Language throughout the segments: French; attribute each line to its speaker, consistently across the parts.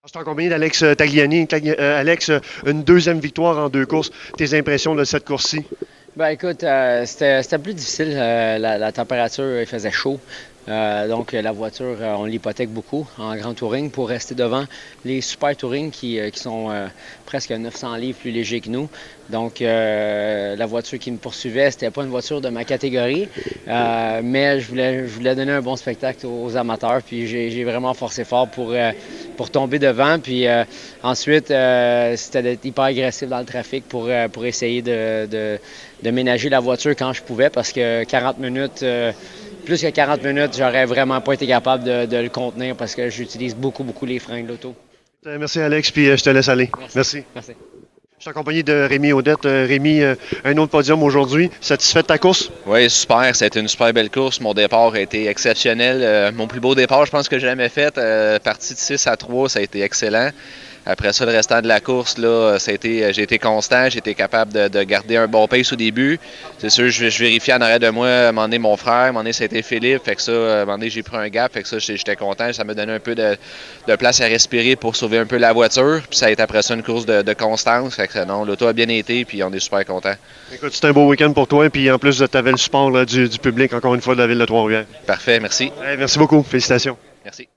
Speaker 1: Je suis en compagnie d'Alex Tagliani. Alex, une deuxième victoire en deux courses. Tes impressions de cette course-ci?
Speaker 2: Ben écoute, c'était plus difficile. La température, il faisait chaud. Donc la voiture, on l'hypothèque beaucoup en grand touring pour rester devant les super touring qui sont presque 900 livres plus légers que nous. Donc la voiture qui me poursuivait, c'était pas une voiture de ma catégorie, mais je voulais donner un bon spectacle aux amateurs. Puis j'ai vraiment forcé fort pour tomber devant. Puis ensuite, c'était d'être hyper agressif dans le trafic pour essayer de ménager la voiture quand je pouvais, parce que 40 minutes, plus que 40 minutes, j'aurais vraiment pas été capable de le contenir parce que j'utilise beaucoup les freins de l'auto.
Speaker 1: Merci Alex, puis je te laisse aller. Merci.
Speaker 2: Merci.
Speaker 1: Je suis en compagnie de Rémi Audette. Rémi, un autre podium aujourd'hui. Satisfait de ta course?
Speaker 3: Oui, super. Ça a été une super belle course. Mon départ a été exceptionnel. Mon plus beau départ, je pense que j'ai jamais fait. Partie de 6 à 3, ça a été excellent. Après ça, le restant de la course, là, j'ai été constant, j'ai été capable de garder un bon pace au début. C'est sûr, je vérifiais en arrière de moi, à un moment donné, mon frère, à un moment donné, ça a été Philippe. Fait que ça, à un moment donné, j'ai pris un gap. Fait que ça, j'étais content. Ça me donnait un peu de place à respirer pour sauver un peu la voiture. Puis ça a été après ça une course de constance. Fait que non, l'auto a bien été, puis on est super content.
Speaker 1: Écoute, c'était un beau week-end pour toi, puis en plus, tu avais le support là, du public, encore une fois, de la ville de Trois-Rivières.
Speaker 3: Parfait, merci.
Speaker 1: Merci beaucoup. Félicitations.
Speaker 3: Merci.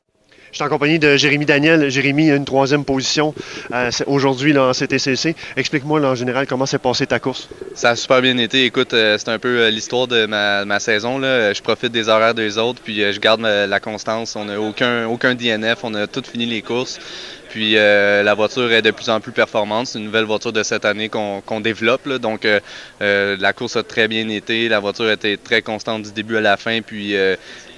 Speaker 1: Je suis en compagnie de Jérémy Daniel. Jérémy a une troisième position aujourd'hui là, en CTCC. Explique-moi là, en général comment s'est passée ta course.
Speaker 4: Ça a super bien été. Écoute, c'est un peu l'histoire de ma saison, là. Je profite des horaires des autres, puis je garde la constance. On n'a aucun DNF, on a tout fini les courses. Puis la voiture est de plus en plus performante. C'est une nouvelle voiture de cette année qu'on développe, là. Donc la course a très bien été. La voiture a été très constante du début à la fin. Puis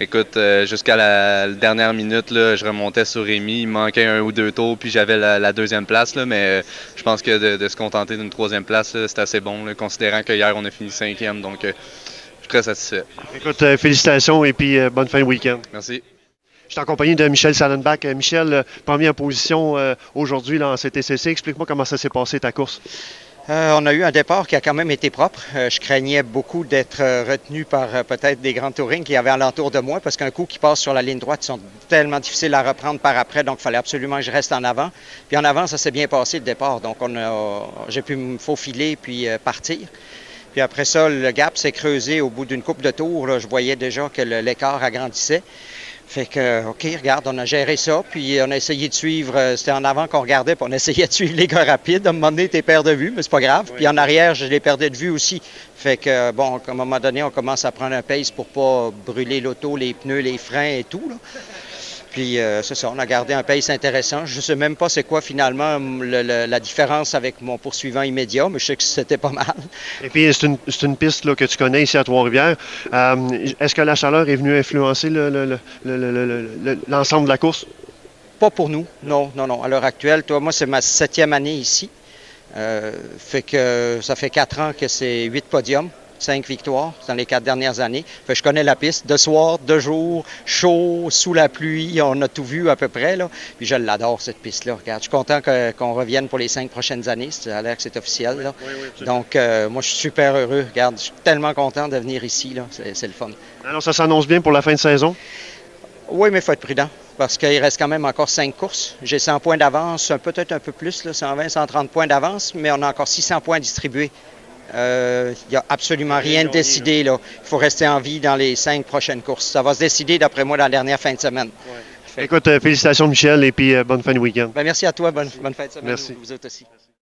Speaker 4: écoute, jusqu'à la dernière minute, là, je remontais sur Rémi. Il manquait un ou deux tours, puis j'avais la deuxième place. Là, mais je pense que de se contenter d'une troisième place, c'est assez bon, là, considérant qu'hier, on a fini cinquième. Donc je suis très satisfait.
Speaker 1: Écoute, félicitations et puis bonne fin de week-end.
Speaker 4: Merci.
Speaker 1: Je suis en compagnie de Michel Sallenbach. Michel, première position aujourd'hui là, en CTCC. Explique-moi comment ça s'est passé ta course.
Speaker 5: On a eu un départ qui a quand même été propre. Je craignais beaucoup d'être retenu par peut-être des grands touring qui avaient alentour de moi, parce qu'un coup qui passe sur la ligne droite, ils sont tellement difficiles à reprendre par après, donc il fallait absolument que je reste en avant. Puis en avant, ça s'est bien passé le départ, donc j'ai pu me faufiler puis partir. Puis après ça, le gap s'est creusé au bout d'une couple de tours. Là, je voyais déjà que l'écart agrandissait. Fait que, OK, regarde, on a géré ça, puis on a essayé de suivre, c'était en avant qu'on regardait, puis on essayait de suivre les gars rapides. À un moment donné, t'es perds de vue, mais c'est pas grave. Puis en arrière, je les perdais de vue aussi. Fait que, bon, à un moment donné, on commence à prendre un pace pour pas brûler l'auto, les pneus, les freins et tout, là. Puis c'est ça, on a gardé un pace intéressant. Je ne sais même pas c'est quoi finalement la différence avec mon poursuivant immédiat, mais je sais que c'était pas mal.
Speaker 1: Et puis c'est une piste là, que tu connais ici à Trois-Rivières. Est-ce que la chaleur est venue influencer l'ensemble de la course?
Speaker 5: Pas pour nous, non. À l'heure actuelle, moi c'est ma 7e année ici. Fait que ça fait 4 ans que c'est 8 podiums. 5 victoires dans les 4 dernières années. Fait que je connais la piste de soir, de jour, chaud, sous la pluie. On a tout vu à peu près, là. Puis je l'adore, cette piste-là. Regarde, je suis content qu'on revienne pour les 5 prochaines années. Ça a l'air que c'est officiel, là. Oui, donc, moi, je suis super heureux. Regarde, je suis tellement content de venir ici, là. C'est le fun.
Speaker 1: Alors, ça s'annonce bien pour la fin de saison?
Speaker 5: Oui, mais il faut être prudent, parce qu'il reste quand même encore 5 courses. J'ai 100 points d'avance, peut-être un peu plus, là, 120, 130 points d'avance, mais on a encore 600 points distribués. Il n'y a absolument rien de décidé, là. Il faut rester en vie dans les 5 prochaines courses. Ça va se décider, d'après moi, dans la dernière fin de semaine.
Speaker 1: Ouais. Écoute, félicitations Michel et puis bonne fin de week-end.
Speaker 5: Merci à toi, bonne fin de semaine.
Speaker 1: Merci.
Speaker 5: Vous autres aussi. Merci.